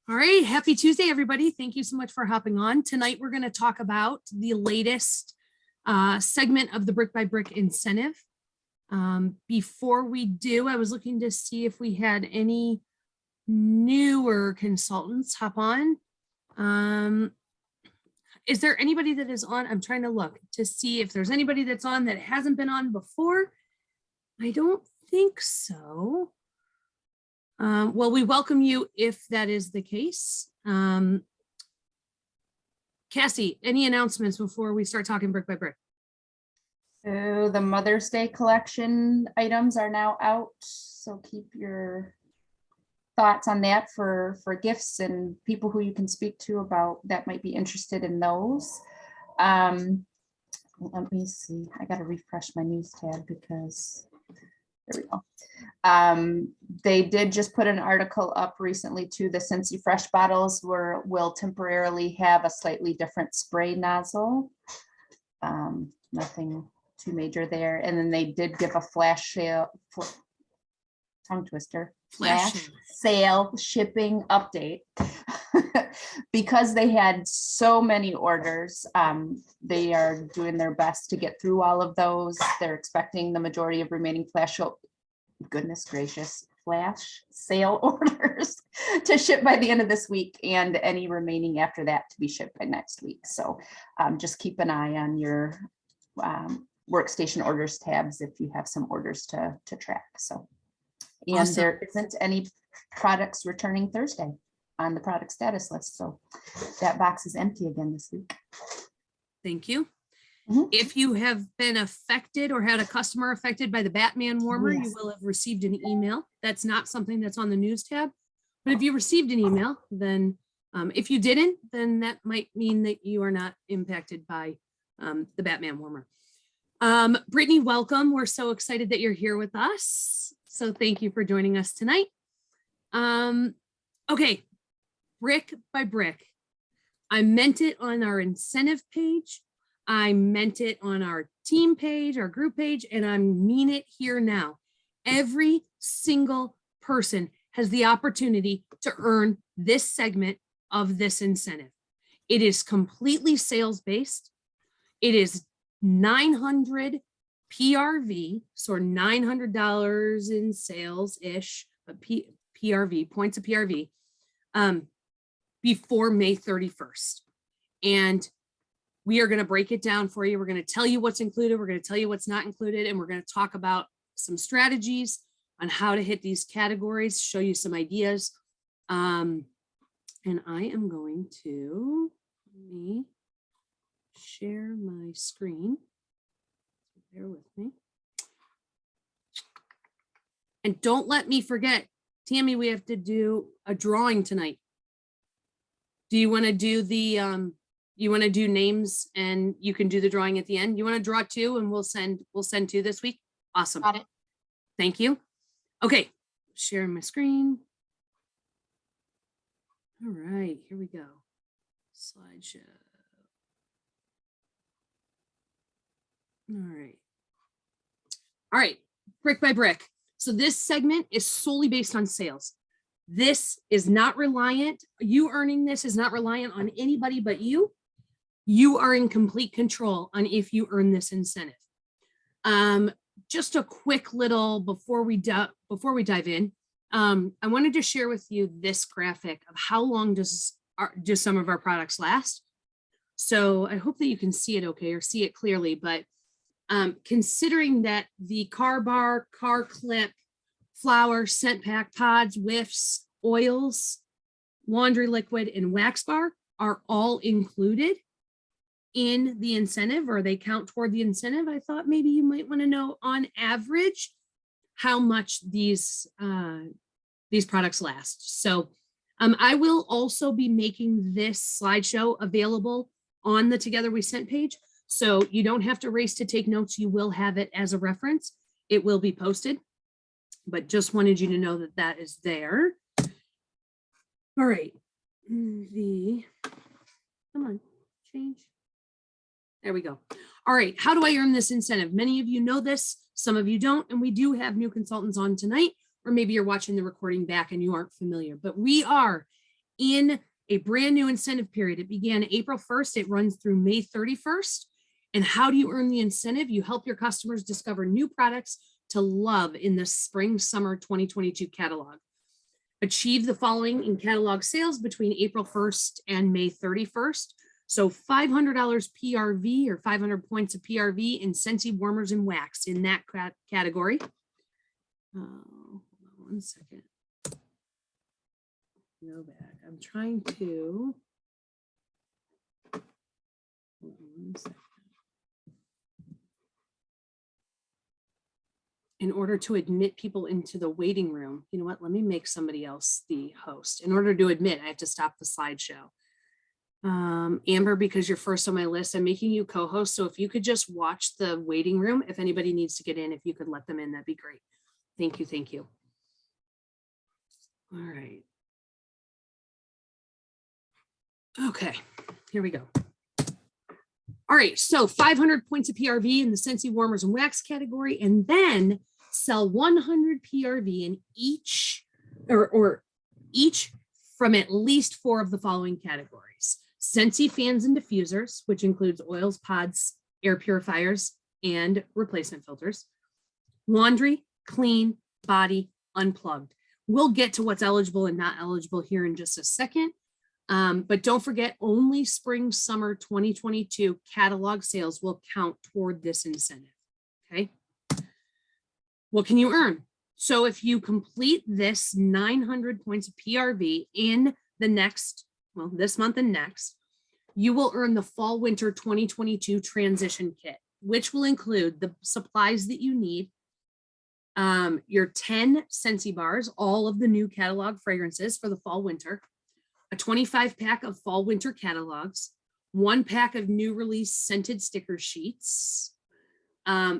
All right, happy Tuesday, everybody. Thank you so much for hopping on. Tonight, we're going to talk about the latest segment of the Brick by Brick incentive. Before we do, I was looking to see if we had any newer consultants hop on. Is there anybody that is on? I'm trying to look to see if there's anybody that's on that hasn't been on before. I don't think so. Well, we welcome you if that is the case. Cassie, any announcements before we start talking brick by brick? So the Mother's Day collection items are now out. So keep your thoughts on that for gifts and people who you can speak to about that might be interested in those. Let me see. I got to refresh my news tab because there we go. They did just put an article up recently to the Scentsy fresh bottles will temporarily have a slightly different spray nozzle. Nothing too major there. And then they did give a flash sale, tongue twister, flash sale shipping update. Because they had so many orders, they are doing their best to get through all of those. They're expecting the majority of remaining flash sale orders to ship by the end of this week, and any remaining after that to be shipped by next week. So just keep an eye on your workstation orders tabs if you have some orders to track. So, and awesome. There isn't any products returning Thursday on the product status list. So that box is empty again this week. Thank you. Mm-hmm. If you have been affected or had a customer affected by the Batman warmer, yes, you will have received an email. That's not something that's on the news tab. But if you received an email, then if you didn't, then that might mean that you are not impacted by the Batman warmer. Brittany, welcome. We're so excited that you're here with us. So thank you for joining us tonight. Okay, brick by brick. I meant it on our incentive page. I meant it on our team page, our group page, and I mean it here now. Every single person has the opportunity to earn this segment of this incentive. It is completely sales-based. It is 900 PRV, so $900 in sales-ish, but PRV, points of PRV, before May 31st. And we are going to break it down for you. We're going to tell you what's included. We're going to tell you what's not included. And we're going to talk about some strategies on how to hit these categories, show you some ideas. And I am going to let me share my screen. Bear with me. And don't let me forget, Tammy, we have to do a drawing tonight. Do you want to do the you want to do names and you can do the drawing at the end? You want to draw two and we'll send two this week? Awesome. Got it. Thank you. Okay, sharing my screen. All right, here we go. Slideshow. All right, brick by brick. So this segment is solely based on sales. This is not reliant, you earning this is not reliant on anybody but you. You are in complete control on if you earn this incentive. Just a quick little before we dive in, I wanted to share with you this graphic of how long does some of our products last. So I hope that you can see it okay or see it clearly, but considering that the car bar, car clip, flower, scent pack, pods, whiffs, oils, laundry liquid, and wax bar are all included in the incentive, or they count toward the incentive, I thought maybe you might want to know on average how much these products last. So I will also be making this slideshow available on the Together We Scent page. So you don't have to race to take notes. You will have it as a reference. It will be posted, but just wanted you to know that that is there. All right. Come on, change. There we go. All right. How do I earn this incentive? Many of you know this, some of you don't, and we do have new consultants on tonight, or maybe you're watching the recording back and you aren't familiar, but we are in a brand new incentive period. It began April 1st. It runs through May 31st. And how do you earn the incentive? You help your customers discover new products to love in the spring, summer 2022 catalog. Achieve the following in catalog sales between April 1st and May 31st. So $500 PRV or 500 points of PRV in Scentsy warmers and wax in that category. Hold on 1 second. Go back. I'm trying to. Hold on 1 second. In order to admit people into the waiting room, you know what? Let me make somebody else the host. In order to admit, I have to stop the slideshow. Amber, because you're first on my list, I'm making you co-host. So if you could just watch the waiting room, if anybody needs to get in, if you could let them in, that'd be great. Thank you. Thank you. All right. Okay, here we go. All right, so 500 points of PRV in the Scentsy warmers and wax category, and then sell 100 PRV in each or each from at least 4 of the following categories. Scentsy fans and diffusers, which includes oils, pods, air purifiers, and replacement filters. Laundry, clean, body, unplugged. We'll get to what's eligible and not eligible here in just a second. But don't forget, only spring, summer 2022 catalog sales will count toward this incentive. Okay. What can you earn? So if you complete this 900 points of PRV in the next, well, this month and next, you will earn the fall winter 2022 transition kit, which will include the supplies that you need, your 10 Scentsy bars, all of the new catalog fragrances for the fall winter, a 25 pack of fall winter catalogs, 1 pack of new release scented sticker sheets.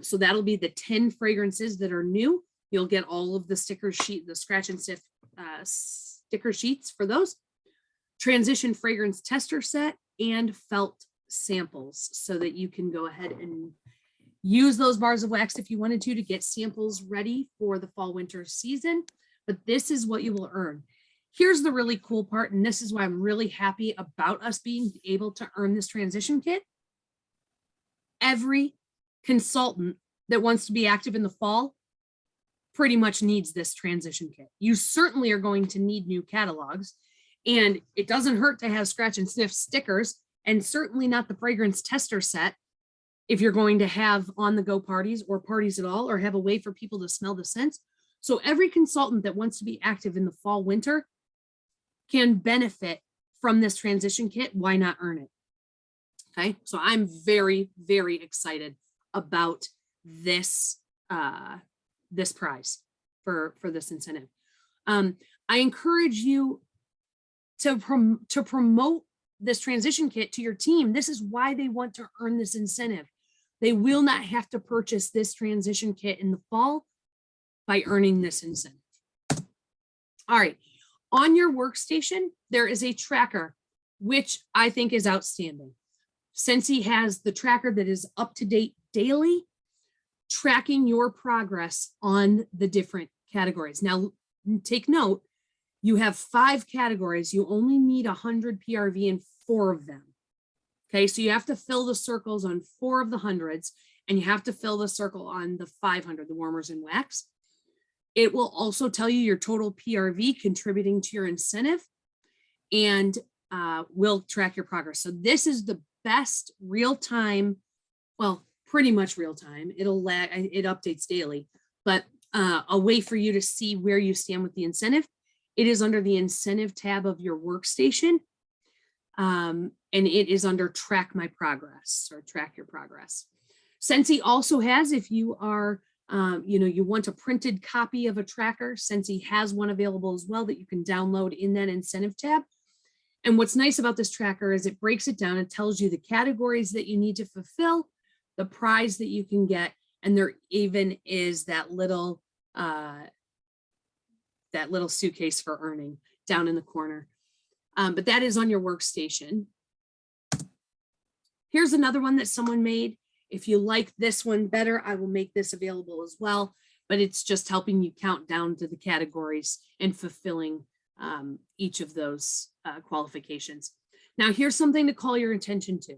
So that'll be the 10 fragrances that are new. You'll get all of the sticker sheet, the scratch and sniff sticker sheets for those. Transition fragrance tester set and felt samples so that you can go ahead and use those bars of wax if you wanted to get samples ready for the fall winter season. But this is what you will earn. Here's the really cool part, and this is why I'm really happy about us being able to earn this transition kit. Every consultant that wants to be active in the fall pretty much needs this transition kit. You certainly are going to need new catalogs, and it doesn't hurt to have scratch and sniff stickers, and certainly not the fragrance tester set if you're going to have on-the-go parties or parties at all, or have a way for people to smell the scents. So every consultant that wants to be active in the fall winter can benefit from this transition kit. Why not earn it? Okay, so I'm very, very excited about this this prize for this incentive. I encourage you to promote this transition kit to your team. This is why they want to earn this incentive. They will not have to purchase this transition kit in the fall by earning this incentive. All right. On your workstation, there is a tracker, which I think is outstanding. Scentsy has the tracker that is up to date daily, tracking your progress on the different categories. Now, take note, you have 5 categories. You only need 100 PRV in 4 of them. Okay, so you have to fill the circles on 4 of the hundreds, and you have to fill the circle on the 500, the warmers and wax. It will also tell you your total PRV contributing to your incentive, and will track your progress. So this is the best real-time, well, pretty much real-time. It updates daily, but a way for you to see where you stand with the incentive. It is under the incentive tab of your workstation, and it is under track my progress or track your progress. Scentsy also has, if you are you want a printed copy of a tracker, Scentsy has one available as well that you can download in that incentive tab. And what's nice about this tracker is it breaks it down and tells you the categories that you need to fulfill, the prize that you can get, and there even is that little suitcase for earning down in the corner. But that is on your workstation. Here's another one that someone made. If you like this one better, I will make this available as well, but it's just helping you count down to the categories and fulfilling each of those qualifications. Now, here's something to call your attention to.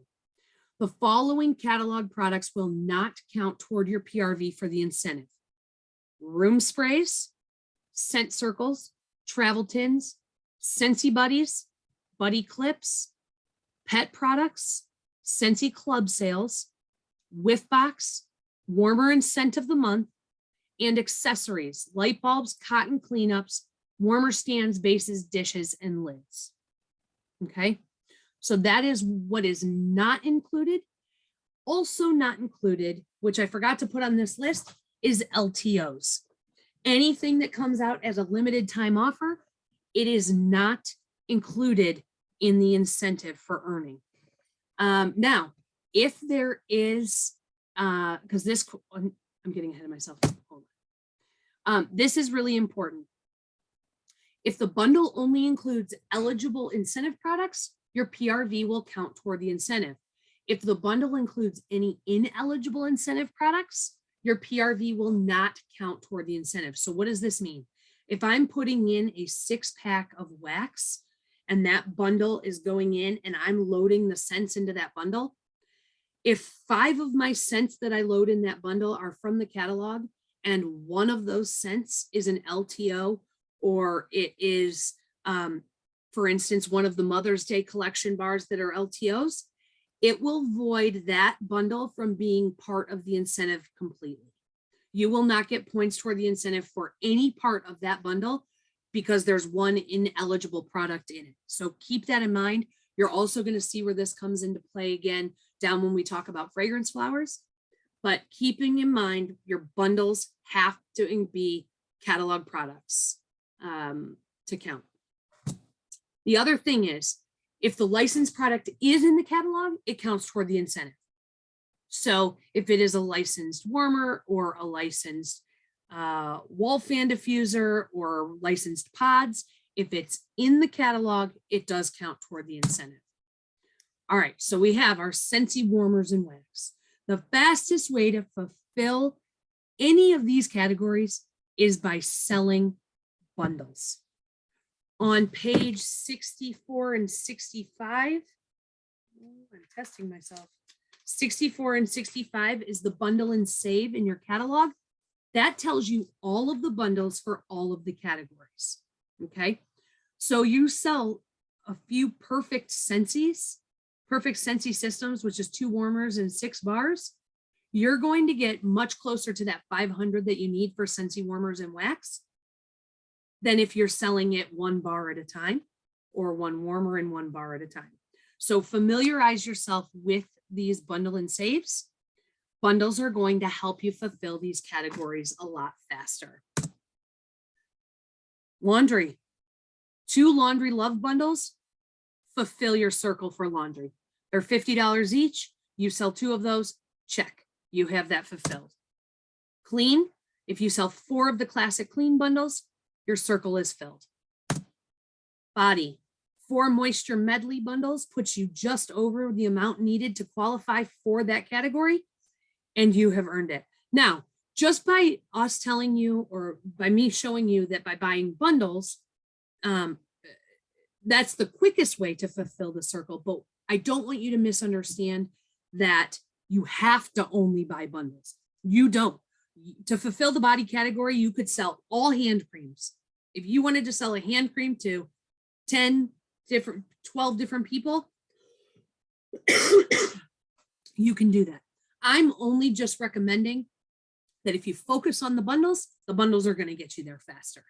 The following catalog products will not count toward your PRV for the incentive: room sprays, scent circles, travel tins, Scentsy buddies, buddy clips, pet products, Scentsy club sales, whiff box, warmer and scent of the month, and accessories, light bulbs, cotton cleanups, warmer stands, bases, dishes, and lids. Okay, so that is what is not included. Also not included, which I forgot to put on this list, is LTOs. Anything that comes out as a limited time offer, it is not included in the incentive for earning. Now, if there is, because this, I'm getting ahead of myself. Hold on. This is really important. If the bundle only includes eligible incentive products, your PRV will count toward the incentive. If the bundle includes any ineligible incentive products, your PRV will not count toward the incentive. So what does this mean? If I'm putting in a 6-pack of wax and that bundle is going in and I'm loading the scents into that bundle, if 5 of my scents that I load in that bundle are from the catalog and one of those scents is an LTO, or it is, for instance, one of the Mother's Day collection bars that are LTOs, it will void that bundle from being part of the incentive completely. You will not get points toward the incentive for any part of that bundle because there's one ineligible product in it. So keep that in mind. You're also going to see where this comes into play again down when we talk about fragrance flowers. But keeping in mind, your bundles have to be catalog products to count. The other thing is, if the licensed product is in the catalog, it counts toward the incentive. So if it is a licensed warmer or a licensed wall fan diffuser or licensed pods, if it's in the catalog, it does count toward the incentive. All right, so we have our Scentsy warmers and wax. The fastest way to fulfill any of these categories is by selling bundles. On page 64 and 65, I'm testing myself. 64 and 65 is the bundle and save in your catalog. That tells you all of the bundles for all of the categories. Okay, so you sell a few perfect Scentsy systems, which is 2 warmers and 6 bars. You're going to get much closer to that 500 that you need for Scentsy warmers and wax than if you're selling it 1 bar at a time or 1 warmer and 1 bar at a time. So familiarize yourself with these bundle and saves. Bundles are going to help you fulfill these categories a lot faster. Laundry. 2 laundry love bundles, fulfill your circle for laundry. They're $50 each. You sell 2 of those, check. You have that fulfilled. Clean. If you sell 4 of the classic clean bundles, your circle is filled. Body. 4 moisture medley bundles puts you just over the amount needed to qualify for that category, and you have earned it. Now, just by us telling you, or by me showing you that by buying bundles, that's the quickest way to fulfill the circle. But I don't want you to misunderstand that you have to only buy bundles. You don't. To fulfill the body category, you could sell all hand creams. If you wanted to sell a hand cream to 12 different people, you can do that. I'm only just recommending that if you focus on the bundles are going to get you there faster.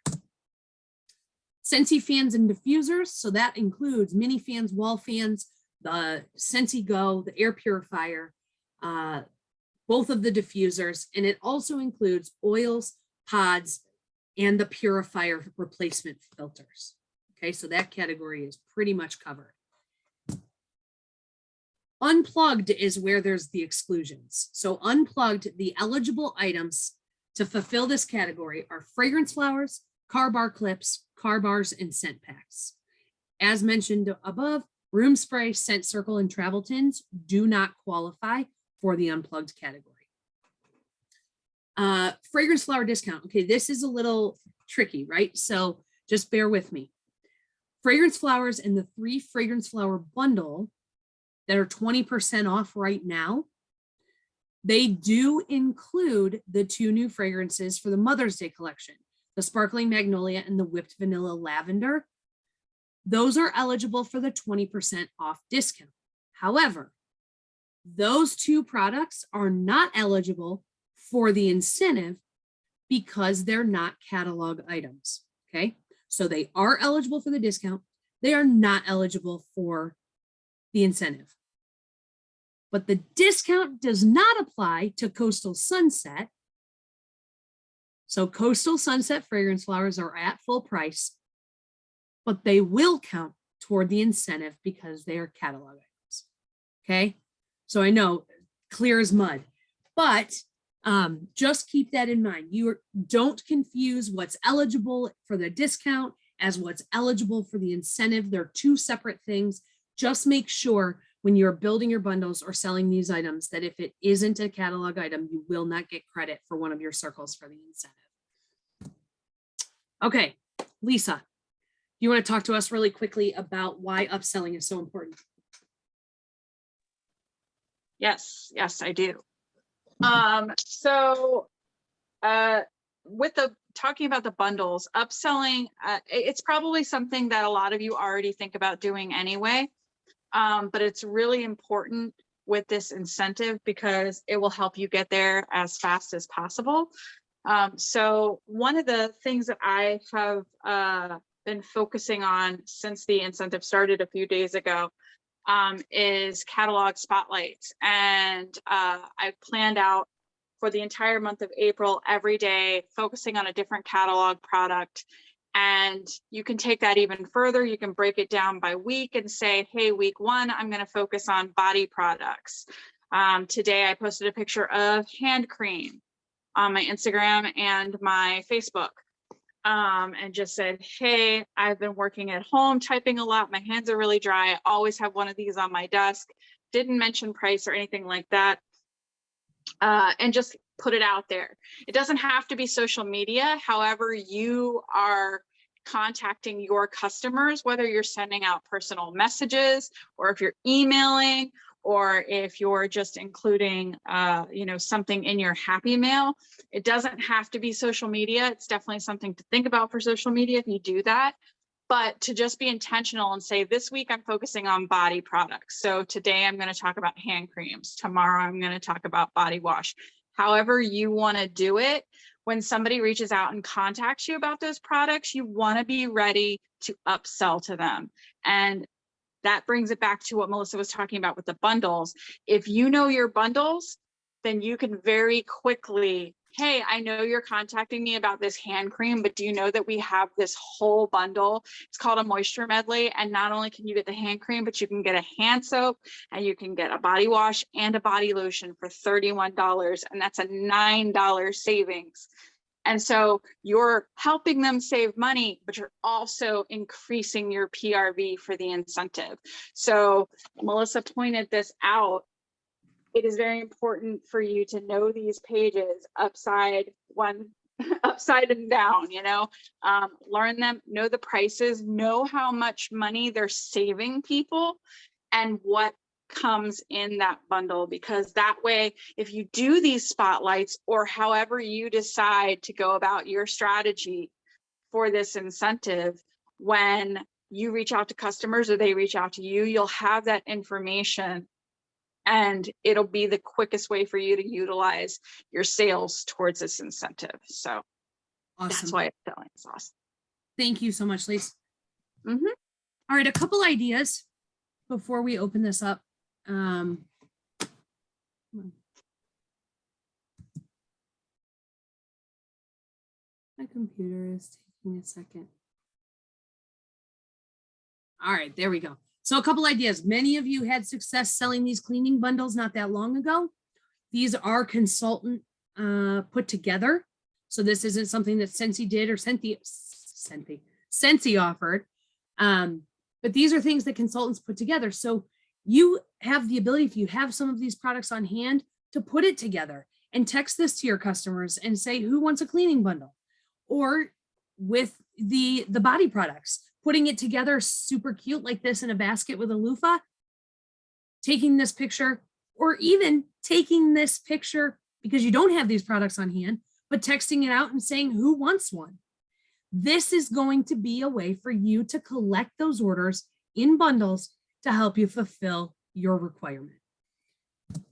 Scentsy fans and diffusers. So that includes mini fans, wall fans, the Scentsy Go, the air purifier, both of the diffusers, and it also includes oils, pods, and the purifier replacement filters. Okay, so that category is pretty much covered. Unplugged is where there's the exclusions. So unplugged, the eligible items to fulfill this category are fragrance flowers, car bar clips, car bars, and scent packs. As mentioned above, room spray, scent circle, and travel tins do not qualify for the unplugged category. Fragrance flower discount. Okay, this is a little tricky, right? So just bear with me. fragrance flowers and the 3 fragrance flower bundle that are 20% off right now, they do include the 2 new fragrances for the Mother's Day collection, the Sparkling Magnolia and the Whipped Vanilla Lavender. Those are eligible for the 20% off discount. However, those 2 products are not eligible for the incentive because they're not catalog items. Okay, so they are eligible for the discount. They are not eligible for the incentive. But the discount does not apply to Coastal Sunset. So Coastal Sunset fragrance flowers are at full price, but they will count toward the incentive because they are catalog items. Okay, so I know clear as mud, but just keep that in mind. You don't confuse what's eligible for the discount as what's eligible for the incentive. They're 2 separate things. Just make sure when you're building your bundles or selling these items that if it isn't a catalog item, you will not get credit for one of your circles for the incentive. Okay, Lisa, you want to talk to us really quickly about why upselling is so important? Yes, I do. With talking about the bundles, upselling, it's probably something that a lot of you already think about doing anyway. But it's really important with this incentive because it will help you get there as fast as possible. So one of the things that I have been focusing on since the incentive started a few days ago is catalog spotlights. And I've planned out for the entire month of April, every day, focusing on a different catalog product. And you can take that even further. You can break it down by week and say, hey, week 1, I'm going to focus on body products. Today, I posted a picture of hand cream on my Instagram and my Facebook, and just said, hey, I've been working at home, typing a lot. My hands are really dry. I always have one of these on my desk. Didn't mention price or anything like that. And just put it out there. It doesn't have to be social media. However, you are contacting your customers, whether you're sending out personal messages or if you're emailing or if you're just including, something in your happy mail. It doesn't have to be social media. It's definitely something to think about for social media if you do that. But to just be intentional and say, this week I'm focusing on body products. So today I'm going to talk about hand creams. Tomorrow I'm going to talk about body wash. However you want to do it, when somebody reaches out and contacts you about those products, you want to be ready to upsell to them. And that brings it back to what Melissa was talking about with the bundles. If you know your bundles, then you can very quickly, hey, I know you're contacting me about this hand cream, but do you know that we have this whole bundle? It's called a moisture medley. And not only can you get the hand cream, but you can get a hand soap and you can get a body wash and a body lotion for $31. And that's a $9 savings. And so you're helping them save money, but you're also increasing your PRV for the incentive. So Melissa pointed this out. It is very important for you to know these pages upside and down, learn them, know the prices, know how much money they're saving people and what comes in that bundle, because that way, if you do these spotlights or however you decide to go about your strategy for this incentive, when you reach out to customers or they reach out to you, you'll have that information and it'll be the quickest way for you to utilize your sales towards this incentive. So Awesome. That's why it's selling sauce. Thank you so much, Lisa. Mm-hmm. All right, a couple ideas before we open this up. My computer is taking a second. All right, there we go. So a couple ideas. Many of you had success selling these cleaning bundles not that long ago. These are consultant put together. So this isn't something that Scentsy did or Scentsy offered. But these are things that consultants put together. So you have the ability, if you have some of these products on hand, to put it together and text this to your customers and say, who wants a cleaning bundle? Or with the body products, putting it together super cute like this in a basket with a loofah, taking this picture, or even taking this picture because you don't have these products on hand, but texting it out and saying, who wants one? This is going to be a way for you to collect those orders in bundles to help you fulfill your requirement.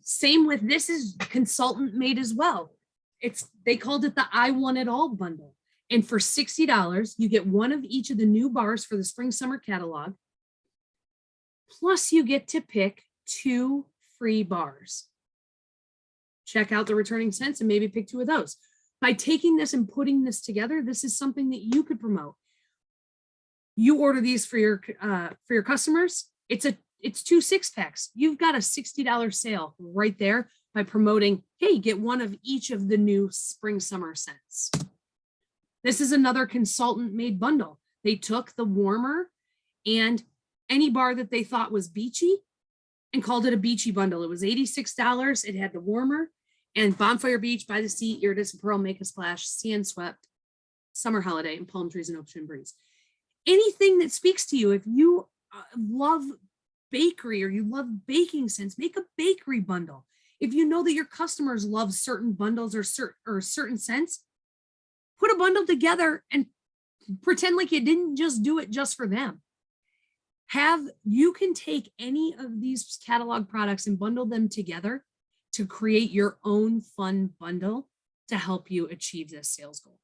Same with this is consultant made as well. They called it the I Want It All bundle. And for $60, you get one of each of the new bars for the spring summer catalog. Plus you get to pick 2 free bars. Check out the returning scents and maybe pick 2 of those. By taking this and putting this together, this is something that you could promote. You order these for your customers. It's 2 6-packs. You've got a $60 sale right there by promoting, hey, get one of each of the new spring summer scents. This is another consultant made bundle. They took the warmer and any bar that they thought was beachy and called it a beachy bundle. It was $86. It had the warmer and Bonfire Beach, By the Sea, Iridescent Pearl, Make a Splash, Sand Swept, Summer Holiday, and Palm Trees and Ocean Breeze. Anything that speaks to you, if you love bakery or you love baking scents, make a bakery bundle. If you know that your customers love certain bundles or certain scents, put a bundle together and pretend like you didn't just do it just for them. You can take any of these catalog products and bundle them together to create your own fun bundle to help you achieve this sales goal.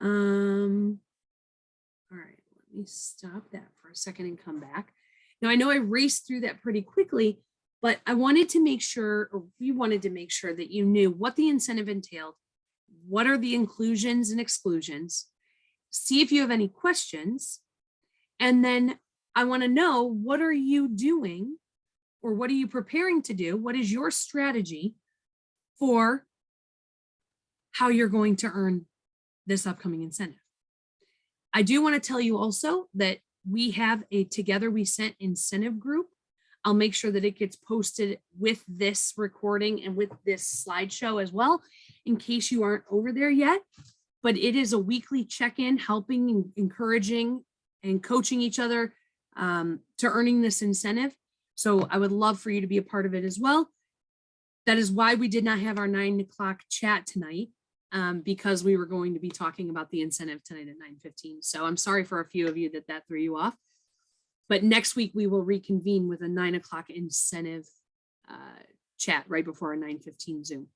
All right, let me stop that for a second and come back. Now, I know I raced through that pretty quickly, but I wanted to make sure, or we wanted to make sure that you knew what the incentive entailed, what are the inclusions and exclusions, see if you have any questions, and then I want to know, what are you doing or what are you preparing to do? What is your strategy for how you're going to earn this upcoming incentive? I do want to tell you also that we have a Together We Scent incentive group. I'll make sure that it gets posted with this recording and with this slideshow as well, in case you aren't over there yet. But it is a weekly check-in, helping and encouraging and coaching each other to earning this incentive. So I would love for you to be a part of it as well. That is why we did not have our 9 o'clock chat tonight, because we were going to be talking about the incentive tonight at 9:15. So I'm sorry for a few of you that threw you off. But next week we will reconvene with a 9 o'clock incentive chat right before our 9:15 Zoom.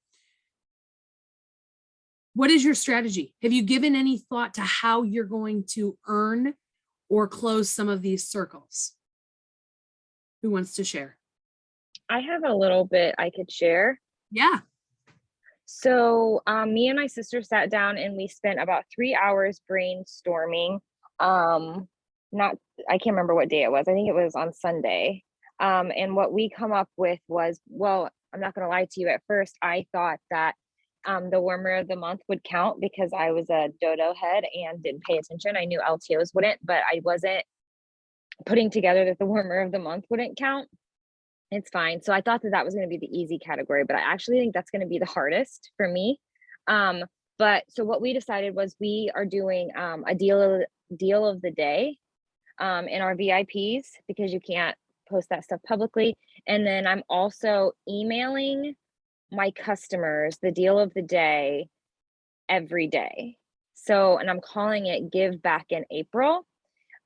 What is your strategy? Have you given any thought to how you're going to earn or close some of these circles? Who wants to share? I have a little bit I could share. Yeah. So me and my sister sat down and we spent about 3 hours brainstorming. I can't remember what day it was. I think it was on Sunday. And what we come up with was, well, I'm not going to lie to you. At first, I thought that the warmer of the month would count because I was a dodo head and didn't pay attention. I knew LTOs wouldn't, but I wasn't putting together that the warmer of the month wouldn't count. It's fine. So I thought that was going to be the easy category, but I actually think that's going to be the hardest for me. But so what we decided was we are doing a deal of the day in our VIPs, because you can't post that stuff publicly. And then I'm also emailing my customers the deal of the day every day. So, and I'm calling it Give Back in April.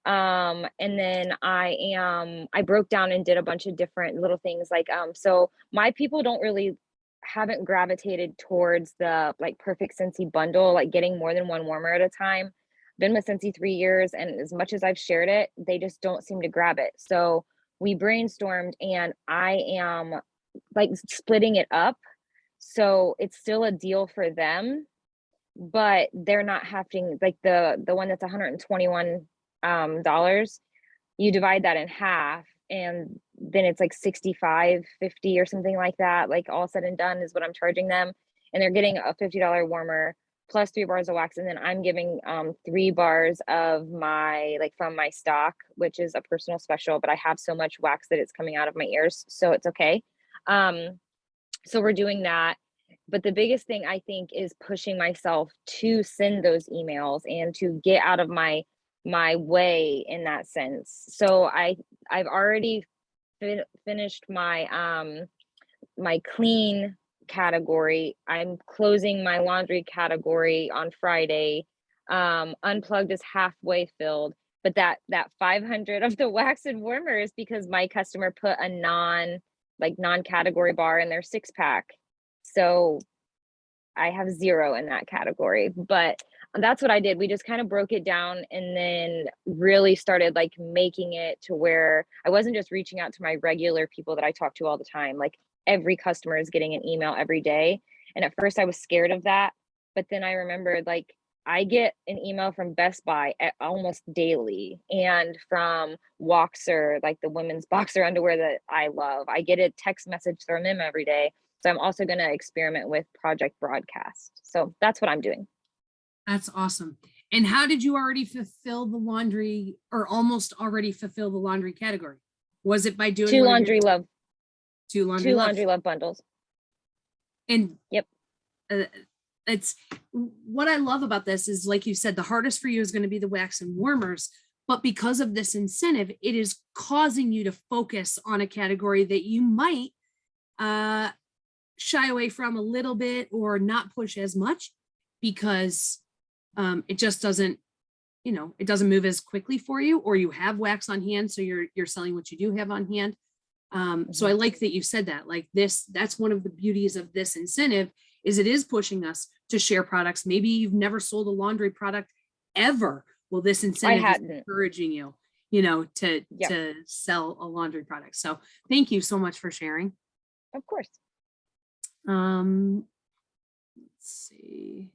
And then I broke down and did a bunch of different little things like, so my people haven't gravitated towards the like perfect Scentsy bundle, like getting more than one warmer at a time. Been with Scentsy 3 years, and as much as I've shared it, they just don't seem to grab it. So we brainstormed and I am like splitting it up. So it's still a deal for them, but they're not having like the one that's $121 you divide that in half and then it's like $65.50 or something like that, like all said and done is what I'm charging them, and they're getting a $50 warmer plus 3 bars of wax, and then I'm giving 3 bars of my from my stock, which is a personal special, but I have so much wax that it's coming out of my ears, so it's okay. So we're doing that. But the biggest thing I think is pushing myself to send those emails and to get out of my my way in that sense. So I've already finished my my clean category. I'm closing my laundry category on Friday. Unplugged is halfway filled, but that 500 of the wax and warmer is because my customer put a non-category bar in their 6-pack. So I have 0 in that category, but that's what I did. We just kind of broke it down and then really started like making it to where I wasn't just reaching out to my regular people that I talk to all the time. Like every customer is getting an email every day. And at first I was scared of that, but then I remembered like I get an email from Best Buy almost daily, and from Boxer, like the women's boxer underwear that I love. I get a text message from them every day. So I'm also going to experiment with Project Broadcast. So that's what I'm doing. That's awesome. And how did you already fulfill the laundry, or almost already fulfill the laundry category? Was it by doing Two one of laundry your- love, two laundry two love? laundry love bundles. And Yep. It's what I love about this is, like you said, the hardest for you is going to be the wax and warmers, but because of this incentive, it is causing you to focus on a category that you might shy away from a little bit or not push as much, because it just doesn't, it doesn't move as quickly for you, or you have wax on hand, so you're selling what you do have on hand. So I like that you said that. Like this, that's one of the beauties of this incentive, is it is pushing us to share products. Maybe you've never sold a laundry product ever. Well, this incentive is encouraging you, to sell a laundry product. So thank you so much for sharing. Of course. Let's see.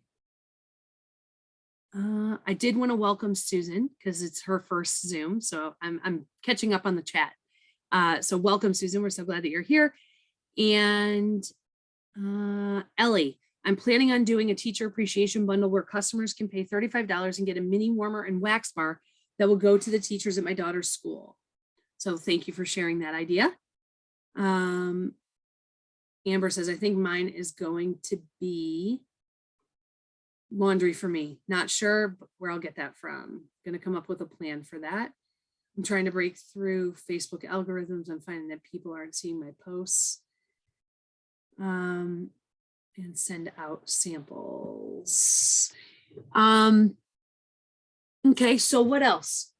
I did want to welcome Susan because it's her first Zoom, so I'm catching up on the chat. So welcome, Susan. We're so glad that you're here. And Ellie, I'm planning on doing a teacher appreciation bundle where customers can pay $35 and get a mini warmer and wax bar that will go to the teachers at my daughter's school. So thank you for sharing that idea. Amber says, I think mine is going to be laundry for me. Not sure where I'll get that from. Going to come up with a plan for that. I'm trying to break through Facebook algorithms. I'm finding that people aren't seeing my posts. And send out samples. Okay, so what else?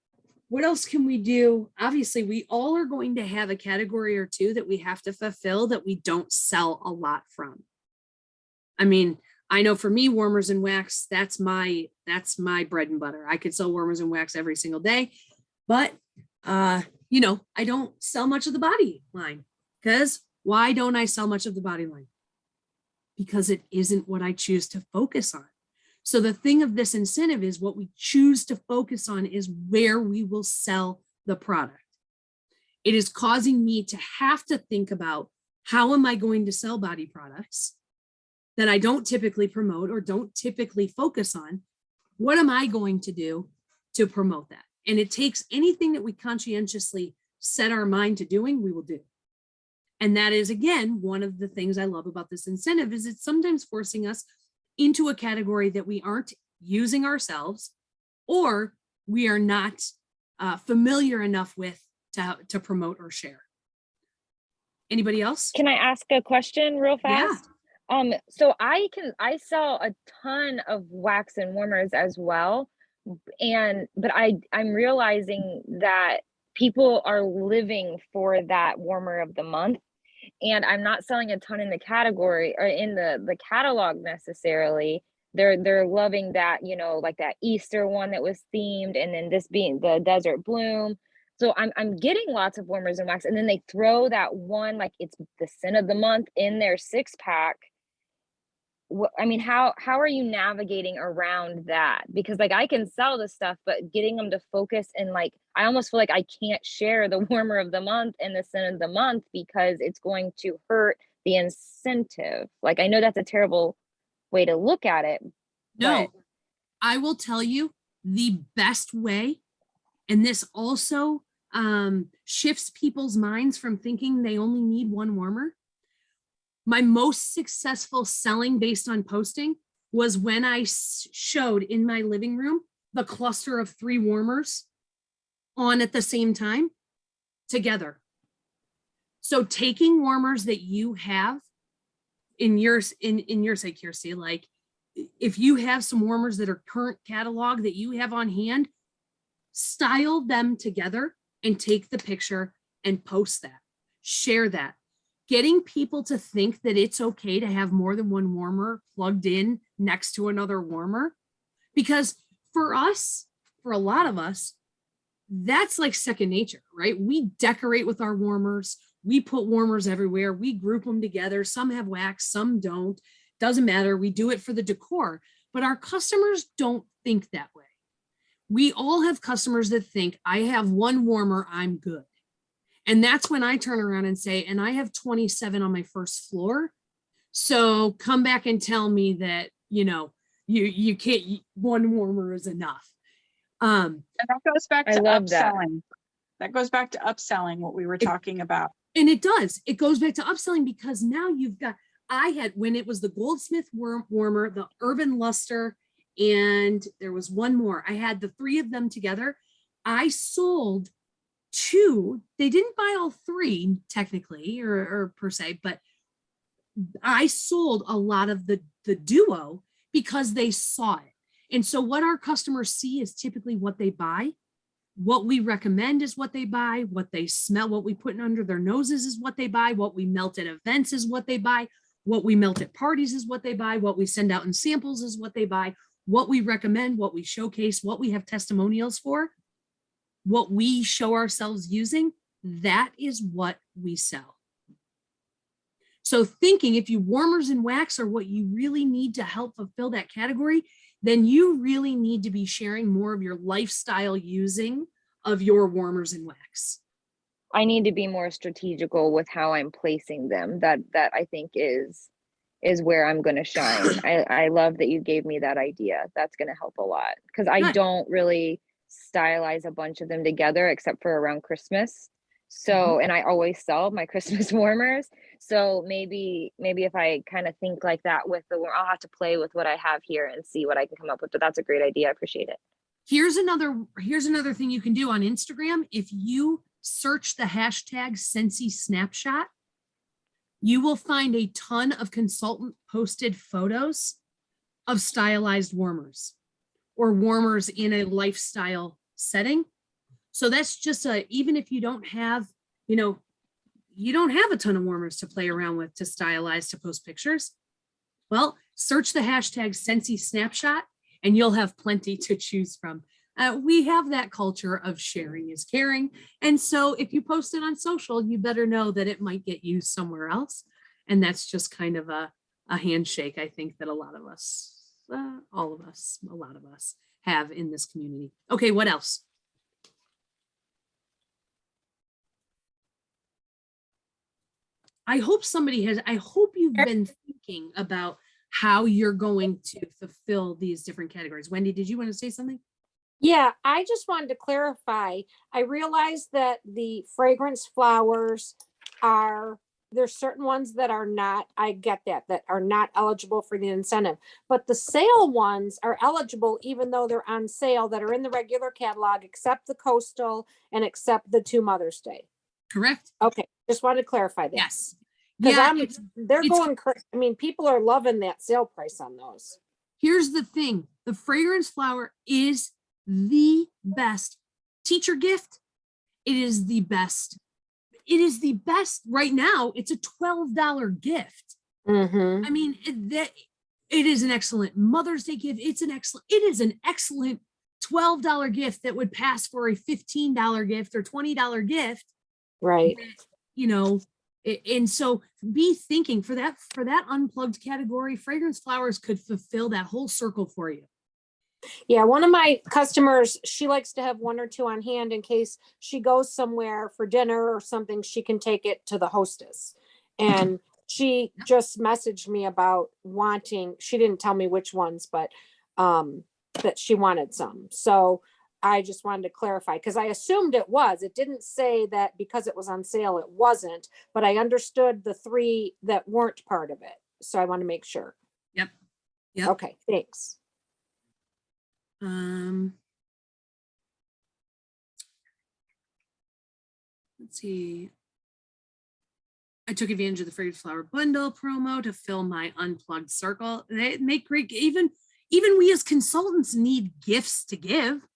What else can we do? Obviously, we all are going to have a category or two that we have to fulfill that we don't sell a lot from. I mean, I know for me, warmers and wax, that's my bread and butter. I could sell warmers and wax every single day, but I don't sell much of the body line. Because why don't I sell much of the body line? Because it isn't what I choose to focus on. So the thing of this incentive is what we choose to focus on is where we will sell the product. It is causing me to have to think about, how am I going to sell body products that I don't typically promote or don't typically focus on? What am I going to do to promote that? And it takes anything that we conscientiously set our mind to doing, we will do. And that is, again, one of the things I love about this incentive is it's sometimes forcing us into a category that we aren't using ourselves, or we are not familiar enough with to promote or share. Anybody else? Can I ask a question real fast? Yeah. So I sell a ton of wax and warmers as well. But I'm realizing that people are living for that warmer of the month, and I'm not selling a ton in the category or in the catalog necessarily. They're loving that, like that Easter one that was themed, and then this being the Desert Bloom. So I'm getting lots of warmers and wax, and then they throw that one, like it's the scent of the month in their 6-pack. I mean, how are you navigating around that? Because like I can sell the stuff, but getting them to focus, and like I almost feel like I can't share the warmer of the month and the scent of the month because it's going to hurt the incentive. Like I know that's a terrible way to look at it. No, I will tell you the best way, and this also shifts people's minds from thinking they only need one warmer. My most successful selling based on posting was when I showed in my living room the cluster of 3 warmers on at the same time together. So taking warmers that you have in your say, Kirsty, like if you have some warmers that are current catalog that you have on hand, style them together and take the picture and post that, share that. Getting people to think that it's okay to have more than one warmer plugged in next to another warmer. Because for us, for a lot of us, that's like second nature, right? We decorate with our warmers. We put warmers everywhere. We group them together. Some have wax, some don't. Doesn't matter. We do it for the decor, but our customers don't think that way. We all have customers that think, I have one warmer, I'm good. And that's when I turn around and say, and I have 27 on my first floor. So come back and tell me that, you can't, one warmer is enough. And that goes back I to love that. upselling. That goes back to upselling, what we were talking about. And it does. It goes back to upselling because now you've got, when it was the Goldsmith warmer, the Urban Luster, and there was one more. I had the 3 of them together. I sold 2. They didn't buy all 3 technically or per se, but I sold a lot of the duo because they saw it. And so what our customers see is typically what they buy. What we recommend is what they buy. What they smell, what we put under their noses is what they buy. What we melt at events is what they buy. What we melt at parties is what they buy. What we send out in samples is what they buy. What we recommend, what we showcase, what we have testimonials for, what we show ourselves using, that is what we sell. So thinking if you warmers and wax are what you really need to help fulfill that category, then you really need to be sharing more of your lifestyle using of your warmers and wax. I need to be more strategical with how I'm placing them. That I think is where I'm going to shine. I love that you gave me that idea. That's going to help a lot because I don't really stylize a bunch of them together except for around Christmas. So, and I always sell my Christmas warmers. So maybe if I kind of think like that with I'll have to play with what I have here and see what I can come up with. But that's a great idea. I appreciate it. Here's another thing you can do on Instagram. If you search the hashtag Scentsy Snapshot, you will find a ton of consultant posted photos of stylized warmers or warmers in a lifestyle setting. So that's just even if you don't have, you don't have a ton of warmers to play around with, to stylize, to post pictures. Well, search the hashtag Scentsy Snapshot and you'll have plenty to choose from. We have that culture of sharing is caring. And so if you post it on social, you better know that it might get used somewhere else. And that's just kind of a handshake, I think, that a lot of us, a lot of us have in this community. Okay, what else? I hope you've been thinking about how you're going to fulfill these different categories. Wendy, did you want to say something? Yeah, I just wanted to clarify. I realized that the fragrance flowers there's certain ones that are not, I get that are not eligible for the incentive, but the sale ones are eligible even though they're on sale that are in the regular catalog, except the coastal and except the 2 Mother's Day. Correct. Okay, just wanted to clarify that. Yes. Because Yeah, people are loving that sale price on those. here's the thing. The fragrance flower is the best teacher gift. It is the best. It is the best right now. It's a $12 gift. Mm-hmm. I mean, it is an excellent Mother's Day gift. It is an excellent $12 gift that would pass for a $15 gift or $20 gift. Right. And so be thinking for that unplugged category, fragrance flowers could fulfill that whole circle for you. Yeah, one of my customers, she likes to have 1 or 2 on hand in case she goes somewhere for dinner or something, she can take it to the hostess. And she just messaged me about she didn't tell me which ones, but that she wanted some. So I just wanted to clarify because I assumed it didn't say that because it was on sale, it wasn't, but I understood the 3 that weren't part of it. So I want to make sure. Yep. Okay, thanks. let's see. I took advantage of the Fragrance Flower Bundle promo to fill my unplugged circle. They make great, even we as consultants need gifts to give.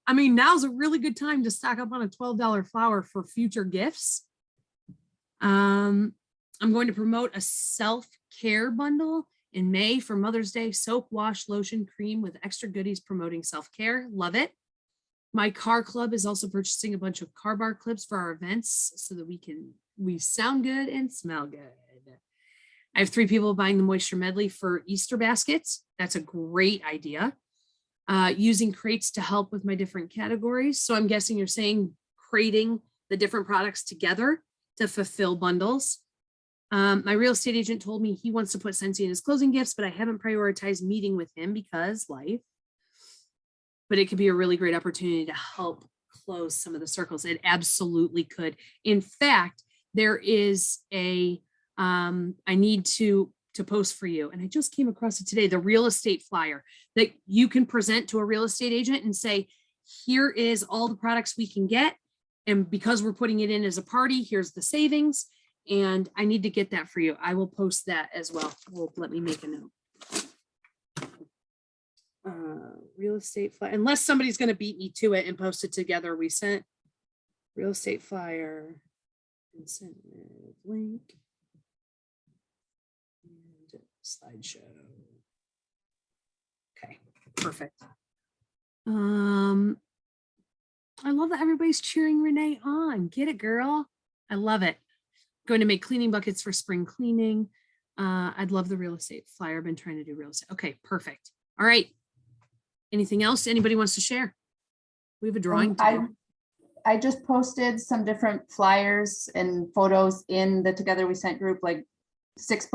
I mean, now's a really good time to stock up on a $12 flower for future gifts. I'm going to promote a self-care bundle in May for Mother's Day, soap, wash, lotion, cream with extra goodies promoting self-care. Love it. My car club is also purchasing a bunch of car bar clips for our events so that we sound good and smell good. I have 3 people buying the moisture medley for Easter baskets. That's a great idea. Using crates to help with my different categories. So I'm guessing you're saying crating the different products together to fulfill bundles. My real estate agent told me he wants to put Scentsy in his closing gifts, but I haven't prioritized meeting with him because life. But it could be a really great opportunity to help close some of the circles. It absolutely could. In fact, there is I need to post for you. And I just came across it today, the real estate flyer that you can present to a real estate agent and say, here is all the products we can get. And because we're putting it in as a party, here's the savings. And I need to get that for you. I will post that as well. Well, let me make a note. Real estate flyer, unless somebody's going to beat me to it and post it together. We sent real estate flyer incentive link and slideshow. Okay, perfect. I love that everybody's cheering Renee on. Get it, girl. I love it. Going to make cleaning buckets for spring cleaning. I'd love the real estate flyer. I've been trying to do real estate. Okay, perfect. All right. Anything else anybody wants to share? We have a drawing to do. I just posted some different flyers and photos in the Together We Scent group, like 6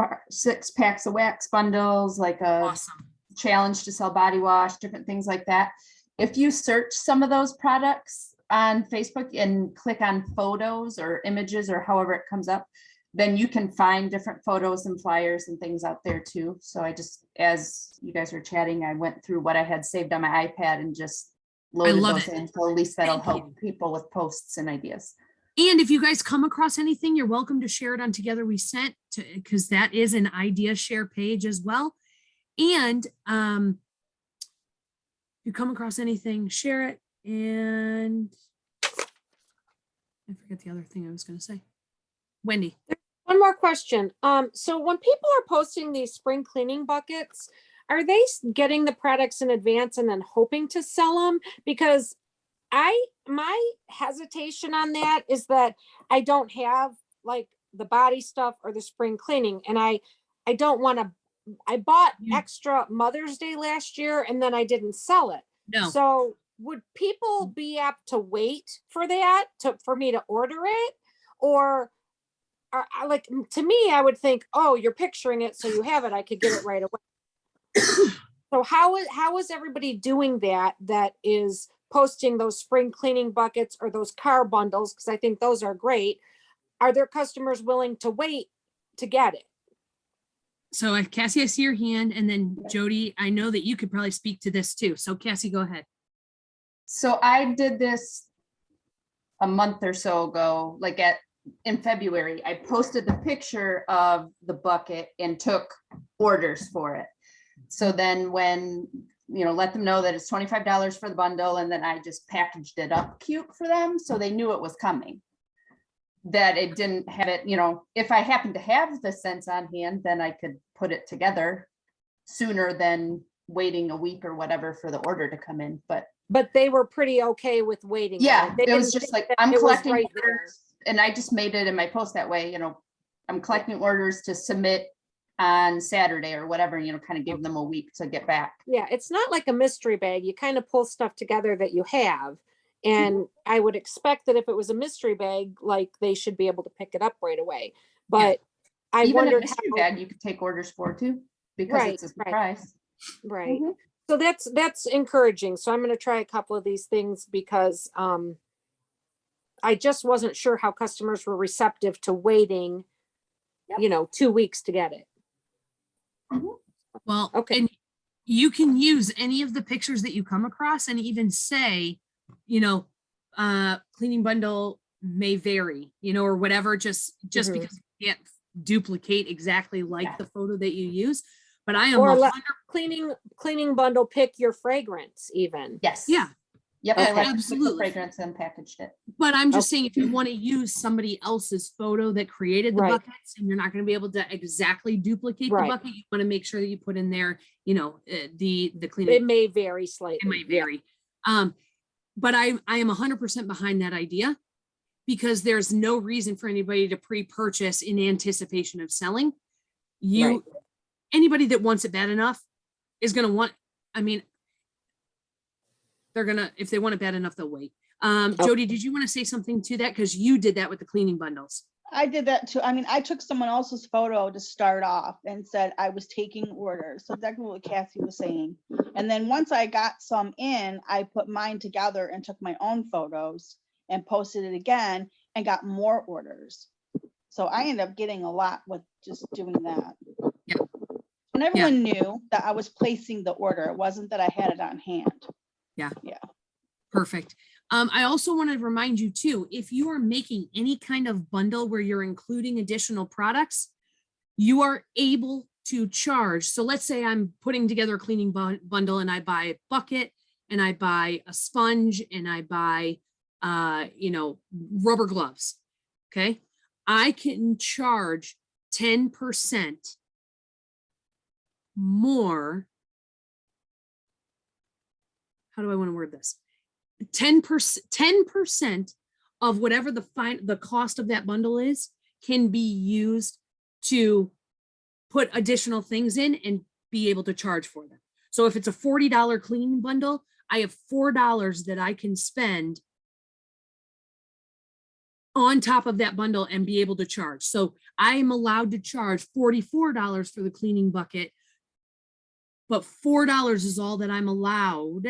packs of wax bundles, like a Awesome. challenge to sell body wash, different things like that. If you search some of those products on Facebook and click on photos or images or however it comes up, then you can find different photos and flyers and things out there too. So I just, as you guys were chatting, I went through what I had saved on my iPad and just loaded love those it. in. So at least that'll Thank help you. people with posts and ideas. And if you guys come across anything, you're welcome to share it on Together We Scent, because that is an idea share page as well. And if you come across anything, share it. And I forget the other thing I was going to say. Wendy. One more question. So when people are posting these spring cleaning buckets, are they getting the products in advance and then hoping to sell them? Because my hesitation on that is that I don't have like the body stuff or the spring cleaning, and I don't want to. I bought extra Mother's Day last year and then I didn't sell it. No. So would people be apt to wait for that for me to order it? Or like, to me, I would think, oh, you're picturing it, so you have it. I could get it right away. So how is everybody doing that is posting those spring cleaning buckets or those car bundles? Because I think those are great. Are there customers willing to wait to get it? So Cassie, I see your hand, and then Jody, I know that you could probably speak to this too. So Cassie, go ahead. So I did this a month or so ago, like in February. I posted the picture of the bucket and took orders for it. So then when, let them know that it's $25 for the bundle, and then I just packaged it up cute for them so they knew it was coming. That it didn't have it, if I happened to have the scents on hand, then I could put it together sooner than waiting a week or whatever for the order to come in. But they were pretty okay with waiting. yeah, They it was didn't just think like, that I'm it was collecting right orders, and I just made it in my post that way, I'm collecting orders to submit on Saturday or whatever, kind of give them a week to get back. Yeah, it's not like a mystery bag. You kind of pull stuff together that you have. And I would expect that if it was a mystery bag, like they should be able to pick it up right away. But I Even a wondered mystery how, bag you could take orders for too, because it's a surprise. right. Mhm. So that's encouraging. So I'm going to try a couple of these things because I just wasn't sure how customers were receptive to waiting, 2 weeks to get it. Well, Okay. and you can use any of the pictures that you come across and even say, cleaning bundle may vary, you know, or whatever, just Mhm. because you can't duplicate exactly like Yeah. the photo that you use. But I am Or 100 cleaning bundle, pick your fragrance even. Yes. Yeah. Yep, Yeah, I like took the absolutely. fragrance and packaged it. But I'm just Okay. saying, if you want to use somebody else's photo that created the Right. buckets, and you're not going to be able to exactly duplicate Right. the bucket, you want to make sure that you put in there, you know, the cleaning. It may vary It slightly. might Yeah. vary. But I am 100% behind that idea, because there's no reason for anybody to pre-purchase in anticipation of selling. Right. Anybody that wants it bad enough is going to want, I mean, they're gonna, if they want it bad enough, they'll wait. Jody, did you want to say something to that? Because you did that with the cleaning bundles. I did that too. I mean, I took someone else's photo to start off and said I was taking orders. So exactly what Kathy was saying. And then once I got some in, I put mine together and took my own photos and posted it again and got more orders. So I ended up getting a lot with just doing that. Yeah. And everyone knew that I was placing the order. It wasn't that I had it on hand. Perfect. I also want to remind you too, if you are making any kind of bundle where you're including additional products, you are able to charge. So let's say I'm putting together a cleaning bundle and I buy a bucket and I buy a sponge and I buy, you know, rubber gloves. Okay. I can charge 10% more. How do I want to word this? 10% of whatever the cost of that bundle is can be used to put additional things in and be able to charge for them. So if it's a $40 cleaning bundle, I have $4 that I can spend on top of that bundle and be able to charge. So I am allowed to charge $44 for the cleaning bucket, but $4 is all that I'm allowed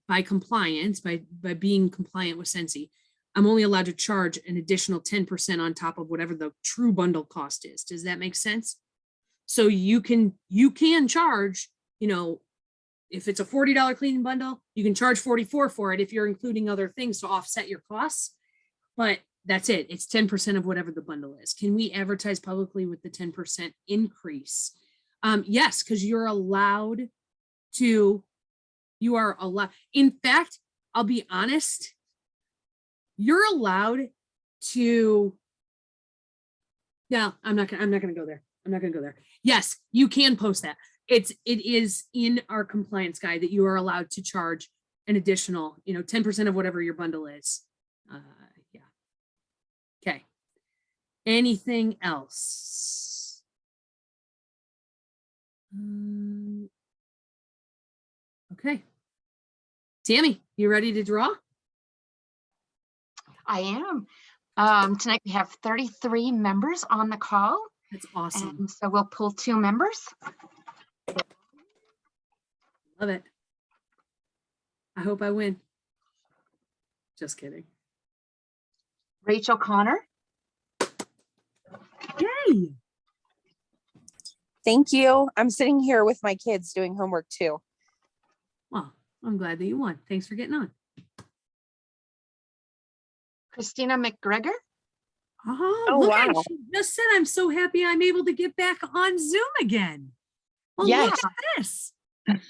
by compliance, by being compliant with Scentsy. I'm only allowed to charge an additional 10% on top of whatever the true bundle cost is. Does that make sense? So you can charge, you know, if it's a $40 cleaning bundle, you can charge $44 for it if you're including other things to offset your costs. But that's it. It's 10% of whatever the bundle is. Can we advertise publicly with the 10% increase? Yes, because you're allowed to. You are allowed. In fact, I'll be honest. You're allowed to. Yeah, I'm not gonna go there. I'm not gonna go there. Yes, you can post that. It is in our compliance guide that you are allowed to charge an additional, 10% of whatever your bundle is. Yeah. Okay. Anything else? Okay. Tammy, you ready to draw? I am. Tonight we have 33 members on the call. That's awesome. And so we'll pull 2 members. Love it. I hope I win. Just kidding. Rachel Connor. Yay. Thank you. I'm sitting here with my kids doing homework too. Well, I'm glad that you won. Thanks for getting on. Christina McGregor. Oh, Oh, look, wow. she just said, I'm so happy I'm able to get back on Zoom again. Well, Yes. look at this.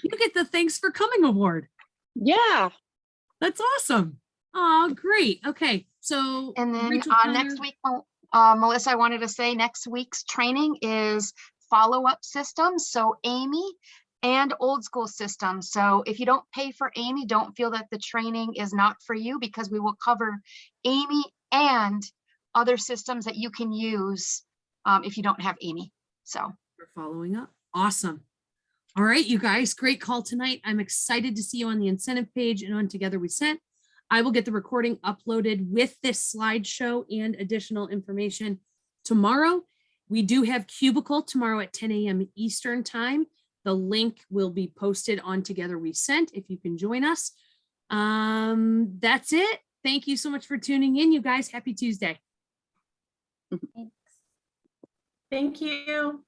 You get the Thanks for Coming award. Yeah. That's awesome. Oh, great. Okay. So, And then Rachel next Connor- week, Melissa, I wanted to say next week's training is follow-up systems. So Amy and old school systems. So if you don't pay for Amy, don't feel that the training is not for you, because we will cover Amy and other systems that you can use if you don't have Amy. So for following up. Awesome. All right, you guys, great call tonight. I'm excited to see you on the incentive page and on Together We Scent. I will get the recording uploaded with this slideshow and additional information tomorrow. We do have Cubicle tomorrow at 10 a.m. Eastern time. The link will be posted on Together We Scent if you can join us. That's it. Thank you so much for tuning in, you guys. Happy Tuesday. Thanks. Thank you.